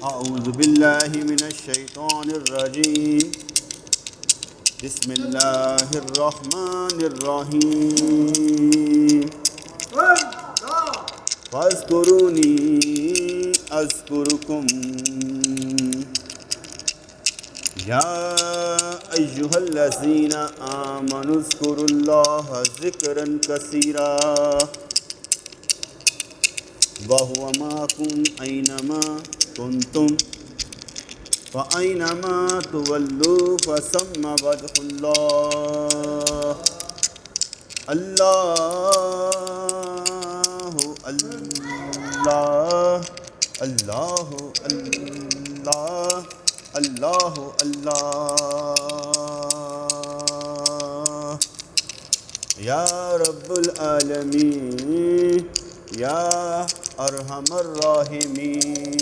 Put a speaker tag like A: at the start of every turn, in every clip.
A: أعوذ بالله من الشيطان الرجيم. بسم الله الرحمن الرحيم. فاذكروني أذكركم يا أيها الذين آمنوا اذكروا الله ذكرا كثيرا وهو معكم أينما كنتم فأينما تولوا فثم وجه الله. الله الله الله الله الله الله يا رب العالمين يا أرحم الراحمين.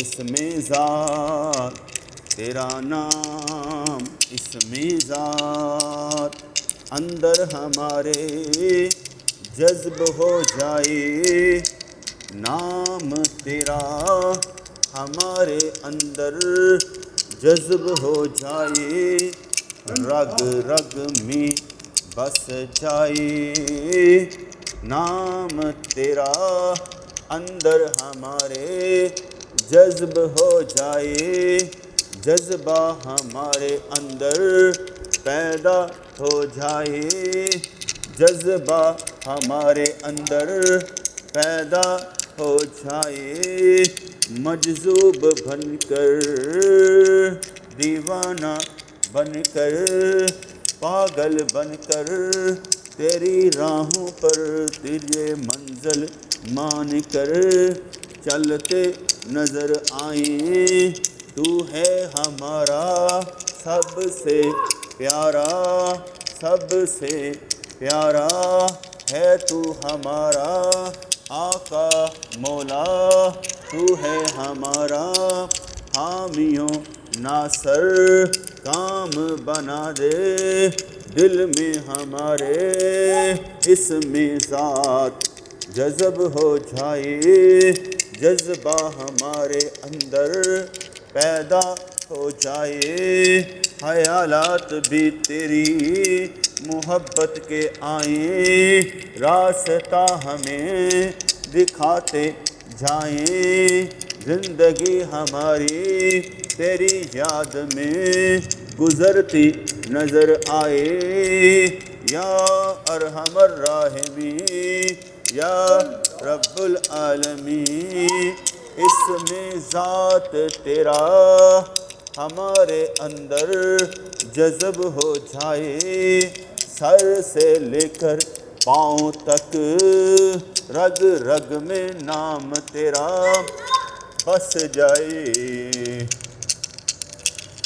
A: اس میں ذات تیرا نام، اس میں ذات اندر ہمارے جذب ہو جائے، نام تیرا ہمارے اندر جذب ہو جائے، رگ رگ میں بس جائے، نام تیرا اندر ہمارے جذب ہو جائے، جذبہ ہمارے اندر پیدا ہو جائے، جذبہ ہمارے اندر پیدا ہو جائے، مجذوب بن کر دیوانہ بن کر پاگل بن کر تیری راہوں پر تجھے منزل مان کر چلتے نظر آئیں، تو ہے ہمارا سب سے پیارا، سب سے پیارا ہے تو ہمارا آقا مولا، تو ہے ہمارا حامیوں ناصر، کام بنا دے دل میں ہمارے، اس میں ذات جذب ہو جائے، جذبہ ہمارے اندر پیدا ہو جائے، خیالات بھی تیری محبت کے آئیں، راستہ ہمیں دکھاتے جائیں، زندگی ہماری تیری یاد میں گزرتی نظر آئے، یا ارحم الراحمین یا رب العالمین، اس میں ذات تیرا ہمارے اندر جذب ہو جائے، سر سے لے کر پاؤں تک رگ رگ میں نام تیرا بس جائے،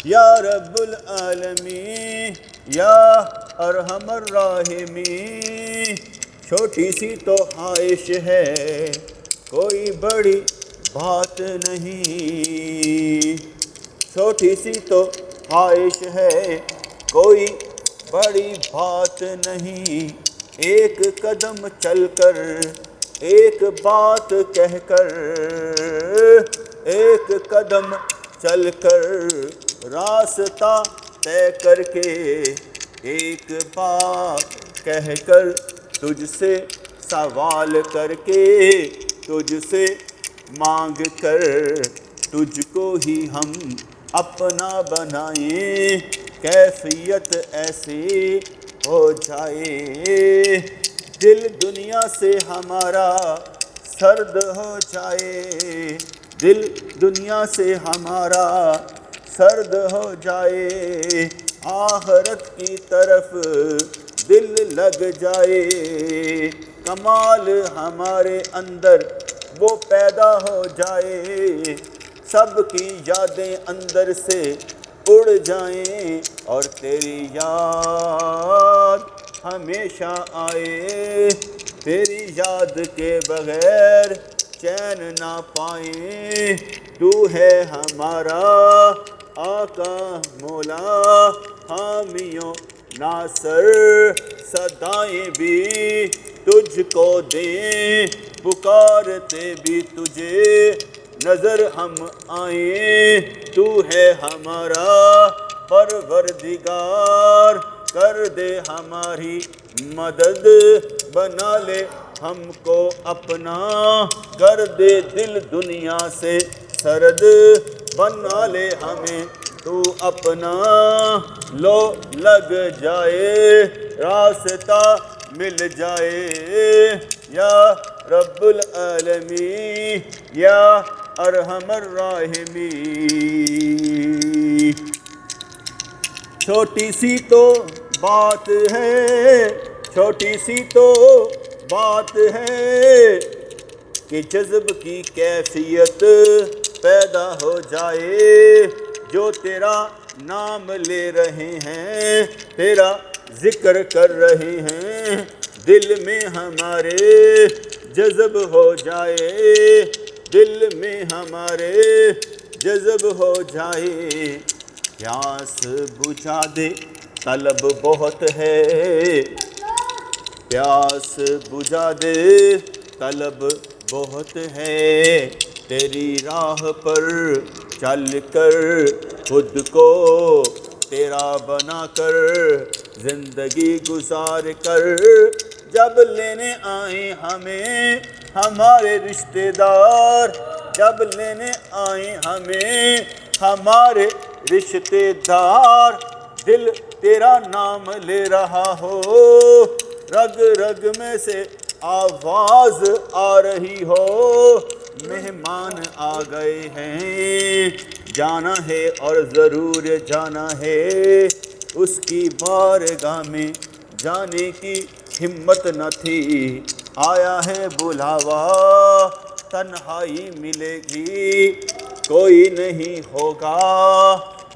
A: یا رب العالمین یا ارحم الراحمین، چھوٹی سی تو خواہش ہے کوئی بڑی بات نہیں، چھوٹی سی تو خواہش ہے کوئی بڑی بات نہیں، ایک قدم چل کر ایک بات کہہ کر، ایک قدم چل کر راستہ طے کر کے، ایک بات کہہ کر تجھ سے سوال کر کے، تجھ سے مانگ کر تجھ کو ہی ہم اپنا بنائیں، کیفیت ایسی ہو جائے، دل دنیا سے ہمارا سرد ہو جائے، دل دنیا سے ہمارا سرد ہو جائے، آخرت کی طرف دل لگ جائے، کمال ہمارے اندر وہ پیدا ہو جائے، سب کی یادیں اندر سے اڑ جائیں، اور تیری یاد ہمیشہ آئے، تیری یاد کے بغیر چین نہ پائیں، تو ہے ہمارا آقا مولا حامیوں ناصر، صدائیں بھی تجھ کو دیں، پکارتے بھی تجھے نظر ہم آئیں، تو ہے ہمارا پروردگار، کر دے ہماری مدد، بنا لے ہم کو اپنا، کر دے دل دنیا سے سرد، بنا لے ہمیں تو اپنا، لو لگ جائے راستہ مل جائے، یا رب العالمین یا ارحم الراحمین، چھوٹی سی تو بات ہے، چھوٹی سی تو بات ہے کہ جذب کی کیفیت پیدا ہو جائے، جو تیرا نام لے رہے ہیں، تیرا ذکر کر رہے ہیں، دل میں ہمارے جذب ہو جائے، دل میں ہمارے جذب ہو جائے، پیاس بجھا دے طلب بہت ہے، پیاس بجھا دے طلب بہت ہے، تیری راہ پر چل کر خود کو تیرا بنا کر زندگی گزار کر، جب لینے آئیں ہمیں ہمارے رشتہ دار، جب لینے آئیں ہمیں ہمارے رشتہ دار، دل تیرا نام لے رہا ہو، رگ رگ میں سے آواز آ رہی ہو، مہمان آ گئے ہیں، جانا ہے اور ضرور جانا ہے، اس کی بارگاہ میں جانے کی ہمت نہ تھی، آیا ہے بلاوا تنہائی ملے گی، کوئی نہیں ہوگا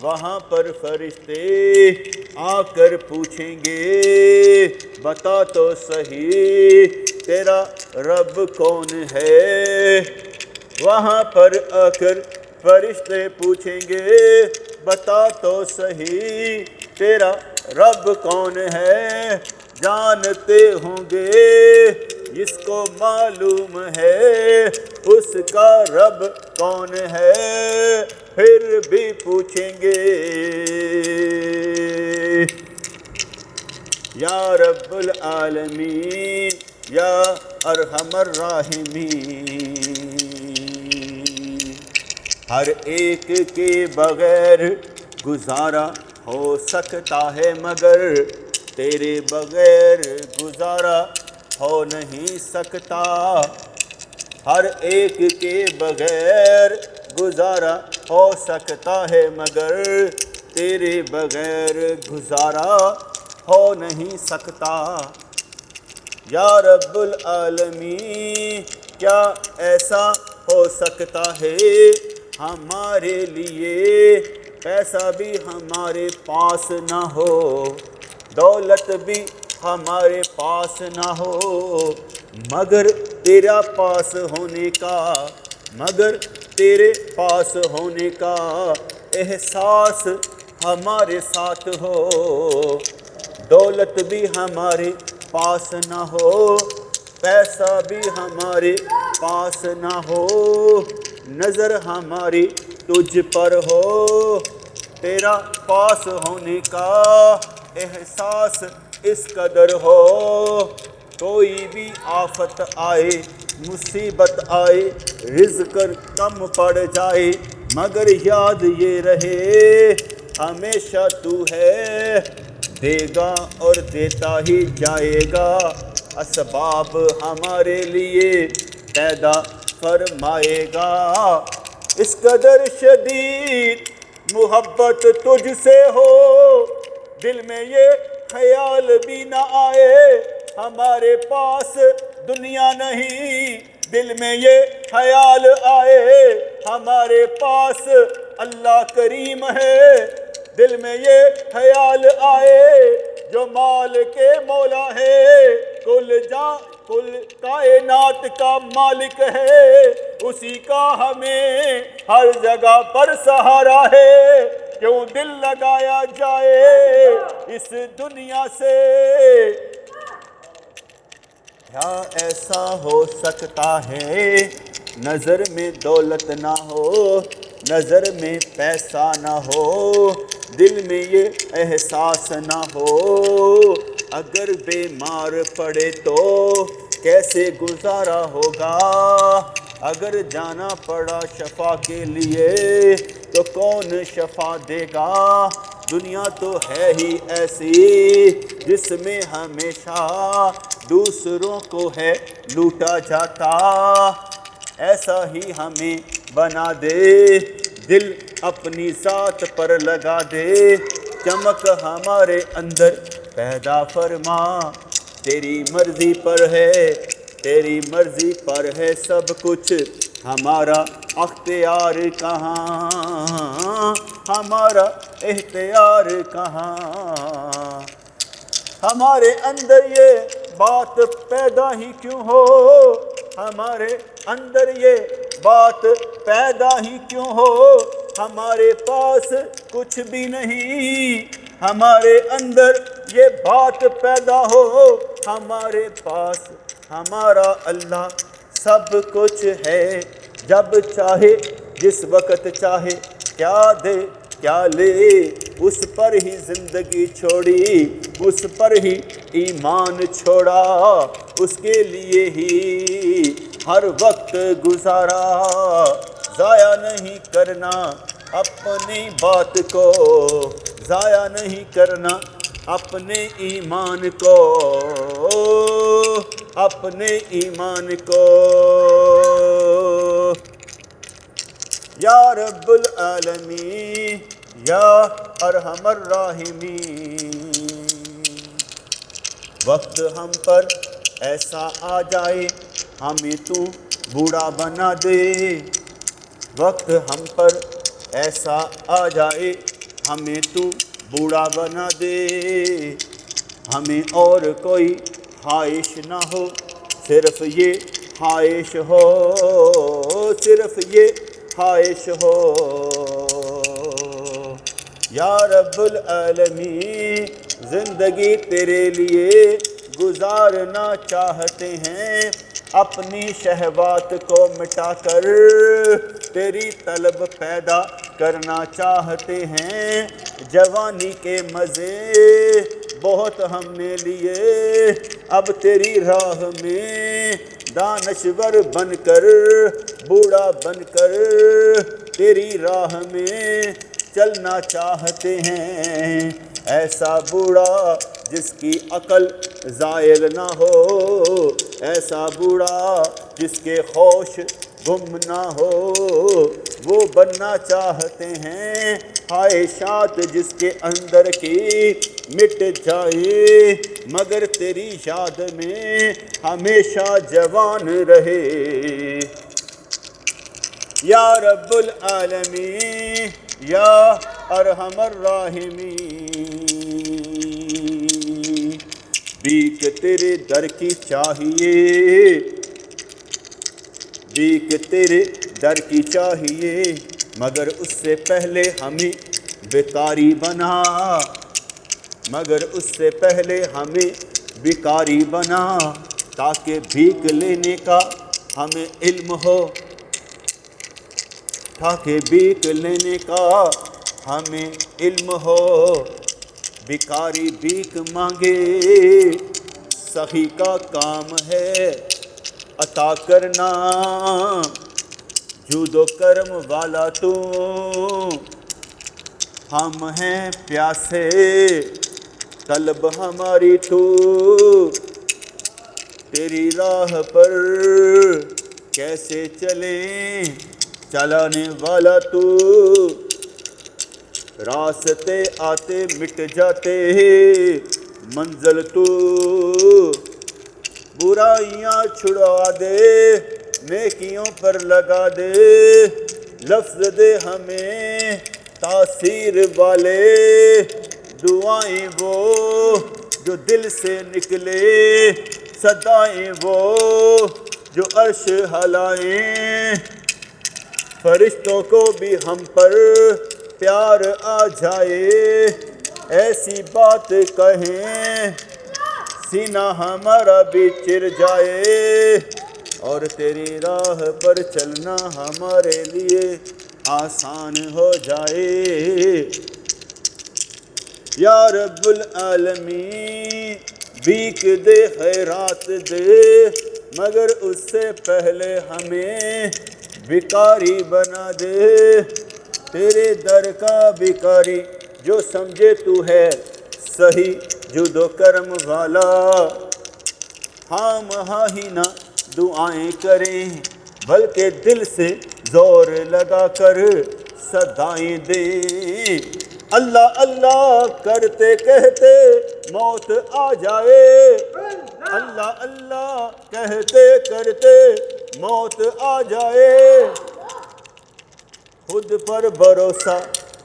A: وہاں پر، فرشتے آ کر پوچھیں گے بتا تو صحیح تیرا رب کون ہے، وہاں پر آ کر فرشتے پوچھیں گے بتا تو صحیح تیرا رب کون ہے، جانتے ہوں گے جس کو معلوم ہے اس کا رب کون ہے، پھر بھی پوچھیں گے یا رب العالمین یا ارحم الراحمین، ہر ایک کے بغیر گزارا ہو سکتا ہے مگر تیرے بغیر گزارا ہو نہیں سکتا، ہر ایک کے بغیر گزارا ہو سکتا ہے مگر تیرے بغیر گزارا ہو نہیں سکتا، یا رب العالمین کیا ایسا ہو سکتا ہے ہمارے لیے پیسہ بھی ہمارے پاس نہ ہو، دولت بھی ہمارے پاس نہ ہو، مگر تیرا پاس ہونے کا، مگر تیرے پاس ہونے کا احساس ہمارے ساتھ ہو، دولت بھی ہمارے پاس نہ ہو، پیسہ بھی ہمارے پاس نہ ہو، نظر ہماری تجھ پر ہو، تیرا پاس ہونے کا احساس اس قدر ہو، کوئی بھی آفت آئے مصیبت آئے رزق کم پڑ جائے مگر یاد یہ رہے ہمیشہ تو ہے، دے گا اور دیتا ہی جائے گا، اسباب ہمارے لیے پیدا فرمائے گا، اس قدر شدید محبت تجھ سے ہو، دل میں یہ خیال بھی نہ آئے ہمارے پاس دنیا نہیں، دل میں یہ خیال آئے ہمارے پاس اللہ کریم ہے، دل میں یہ خیال آئے جو مال کے مولا ہے، کل کائنات کا مالک ہے، اسی کا ہمیں ہر جگہ پر سہارا ہے، کیوں دل لگایا جائے اس دنیا سے، کیا ایسا ہو سکتا ہے نظر میں دولت نہ ہو، نظر میں پیسہ نہ ہو، دل میں یہ احساس نہ ہو، اگر بیمار پڑے تو کیسے گزارا ہوگا، اگر جانا پڑا شفا کے لیے تو کون شفا دے گا، دنیا تو ہے ہی ایسی جس میں ہمیشہ دوسروں کو ہے لوٹا جاتا، ایسا ہی ہمیں بنا دے، دل اپنی ذات پر لگا دے، چمک ہمارے اندر پیدا فرما، تیری مرضی پر ہے، تیری مرضی پر ہے سب کچھ، ہمارا اختیار کہاں، ہمارا اختیار کہاں، ہمارے اندر یہ بات پیدا ہی کیوں ہو، ہمارے اندر یہ بات پیدا ہی کیوں ہو، ہمارے پاس کچھ بھی نہیں، ہمارے اندر یہ بات پیدا ہو، ہمارے پاس ہمارا اللہ سب کچھ ہے، جب چاہے جس وقت چاہے کیا دے کیا لے، اس پر ہی زندگی چھوڑی، اس پر ہی ایمان چھوڑا، اس کے لیے ہی ہر وقت گزارا، ضائع نہیں کرنا اپنی بات کو، ضائع نہیں کرنا اپنے ایمان کو، اپنے ایمان کو۔ یا رب العالمین یا ارحم الراحمین، وقت ہم پر ایسا آ جائے ہمیں تو بوڑھا بنا دے، وقت ہم پر ایسا آ جائے ہمیں تو بوڑھا بنا دے، ہمیں اور کوئی خواہش نہ ہو، صرف یہ خواہش ہو، صرف یہ خواہش ہو۔ یا رب العالمین زندگی تیرے لیے گزارنا چاہتے ہیں، اپنی شہوات کو مٹا کر تیری طلب پیدا کرنا چاہتے ہیں، جوانی کے مزے بہت ہم نے لیے، اب تیری راہ میں دانشور بن کر، بوڑھا بن کر تیری راہ میں چلنا چاہتے ہیں، ایسا بوڑھا جس کی عقل زائل نہ ہو، ایسا بوڑھا جس کے ہوش گم نہ ہو، وہ بننا چاہتے ہیں، خواہشات جس کے اندر کی مٹ جائے، مگر تیری یاد میں ہمیشہ جوان رہے۔ یا رب العالمین یا ارحم الراحمین، بھیک تیرے در کی چاہیے، بھیک تیرے در کی چاہیے، مگر اس سے پہلے ہمیں بیکاری بنا، مگر اس سے پہلے ہمیں بیکاری بنا، تاکہ بھیک لینے کا ہمیں علم ہو، تاکہ بھیک لینے کا ہمیں علم ہو، بھکاری بھیک مانگے سخی کا کام ہے عطا کرنا، جود و کرم والا تو، ہم ہیں پیاسے طلب ہماری تو، تیری راہ پر کیسے چلیں چلانے والا تو، راستے آتے مٹ جاتے منزل تو، برائیاں چھڑوا دے نیکیوں پر لگا دے، لفظ دے ہمیں تاثیر والے، دعائیں وہ جو دل سے نکلے، صدائیں وہ جو عرش ہلائیں، فرشتوں کو بھی ہم پر پیار آ جائے، ایسی بات کہیں سینہ ہمارا بھی چر جائے، اور تیری راہ پر چلنا ہمارے لیے آسان ہو جائے۔ یا رب العالمین بھیک دے خیرات دے، مگر اس سے پہلے ہمیں بھکاری بنا دے، تیرے در کا بھکاری جو سمجھے تو ہے صحیح جود و کرم والا، ہم ہی نہ دعائیں کریں بلکہ دل سے زور لگا کر صدائیں دیں، اللہ اللہ کرتے کہتے موت آ جائے، اللہ اللہ کہتے کرتے موت آ جائے، خود پر بھروسہ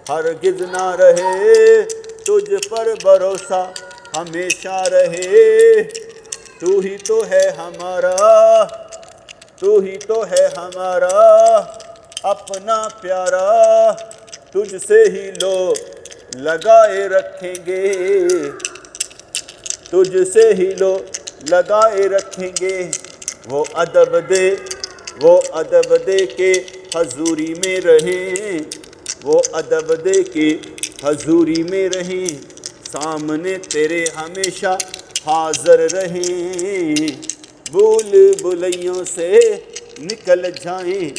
A: ہرگز نہ رہے، تجھ پر بھروسہ ہمیشہ رہے، تو ہی تو ہے ہمارا، تو ہی تو ہے ہمارا اپنا پیارا، تجھ سے ہی لو لگائے رکھیں گے، تجھ سے ہی لو لگائے رکھیں گے، وہ ادب دے، وہ ادب دے کے حضوری میں رہیں، وہ ادب دے کے حضوری میں رہیں، سامنے تیرے ہمیشہ حاضر رہیں، بول بلیوں سے نکل جائیں،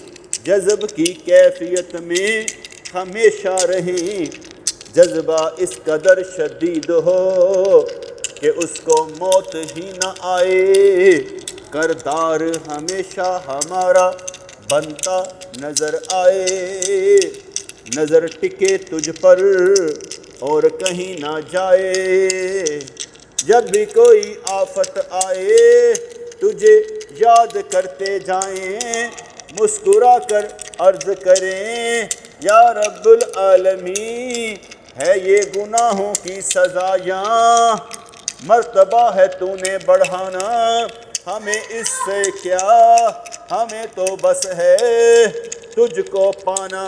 A: جذب کی کیفیت میں ہمیشہ رہیں، جذبہ اس قدر شدید ہو کہ اس کو موت ہی نہ آئے، کردار ہمیشہ ہمارا بنتا نظر آئے، نظر ٹکے تجھ پر اور کہیں نہ جائے، جب بھی کوئی آفت آئے تجھے یاد کرتے جائیں، مسکرا کر عرض کریں یا رب العالمین، ہے یہ گناہوں کی سزایاں، مرتبہ ہے تو نے بڑھانا، ہمیں اس سے کیا، ہمیں تو بس ہے تجھ کو پانا،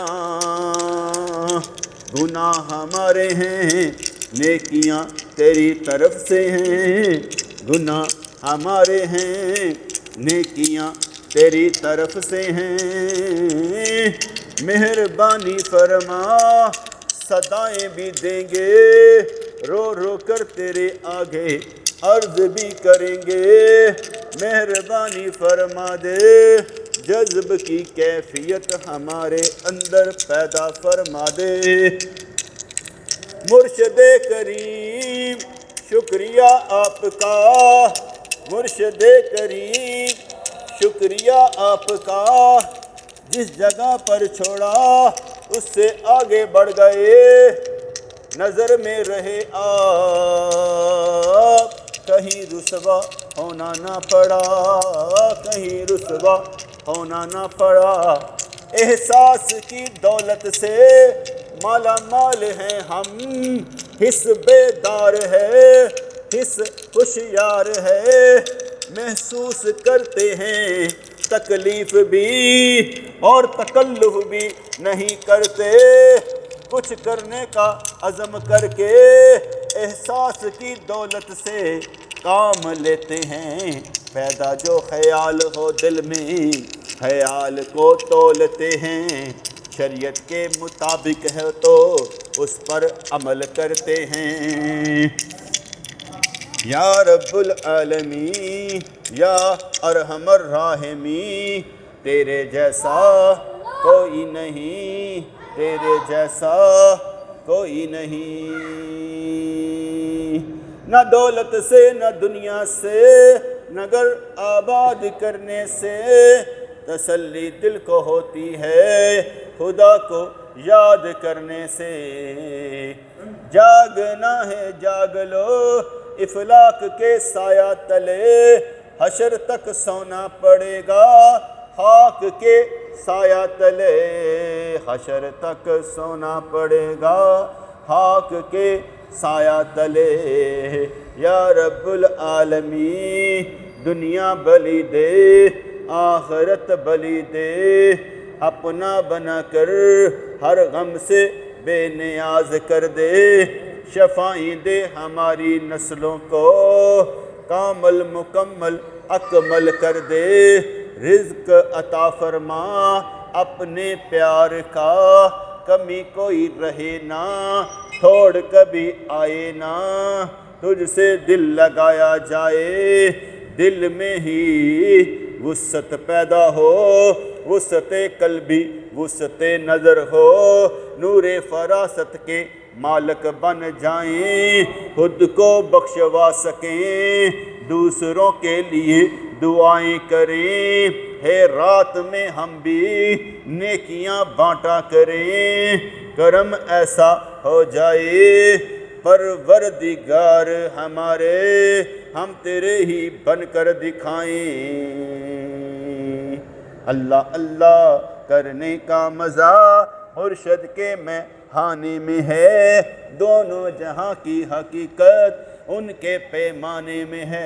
A: گناہ ہمارے ہیں نیکیاں تیری طرف سے ہیں، گناہ ہمارے ہیں نیکیاں تیری طرف سے ہیں، مہربانی فرما صدائیں بھی دیں گے، رو رو کر تیرے آگے عرض بھی کریں گے، مہربانی فرما دے، جذب کی کیفیت ہمارے اندر پیدا فرما دے، مرشد کریم شکریہ آپ کا، مرشد کریم شکریہ آپ کا، جس جگہ پر چھوڑا اس سے آگے بڑھ گئے، نظر میں رہے آپ، کہیں رسوا ہونا نہ پڑا، کہیں رسوا ہونا نہ پڑا، احساس کی دولت سے مالا مال ہیں ہم، حس بیدار ہے، حس ہوشیار ہے، محسوس کرتے ہیں تکلیف بھی اور تکلف بھی نہیں کرتے، کچھ کرنے کا عزم کر کے احساس کی دولت سے کام لیتے ہیں، پیدا جو خیال ہو دل میں خیال کو تولتے ہیں، شریعت کے مطابق ہے تو اس پر عمل کرتے ہیں، یا رب العالمین یا ارحم الراحمین، تیرے جیسا کوئی نہیں، تیرے جیسا کوئی نہیں، نہ دولت سے نہ دنیا سے نہ گھر آباد کرنے سے تسلی دل کو ہوتی ہے، خدا کو یاد کرنے سے، جاگنا ہے جاگ لو افلاک کے سایہ تلے، حشر تک سونا پڑے گا خاک کے سایہ تلے، حشر تک سونا پڑے گا خاک کے سایہ تلے، یا رب العالمین دنیا بلی دے آخرت بلی دے، اپنا بنا کر ہر غم سے بے نیاز کر دے، شفائیں دے ہماری نسلوں کو کامل مکمل اکمل کر دے، رزق عطا فرما اپنے پیار کا، کمی کوئی رہے نہ تھوڑ کبھی آئے نہ، تجھ سے دل لگایا جائے، دل میں ہی وسعت پیدا ہو، وسعت قلبی وسعت نظر ہو، نور فراست کے مالک بن جائیں، خود کو بخشوا سکیں، دوسروں کے لیے دعائیں کریں، ہے رات میں ہم بھی نیکیاں بانٹا کریں، کرم ایسا ہو جائے پروردگار ہمارے، ہم تیرے ہی بن کر دکھائیں، اللہ اللہ کرنے کا مزہ مرشد کے میخانے میں ہے، دونوں جہاں کی حقیقت ان کے پیمانے میں ہے،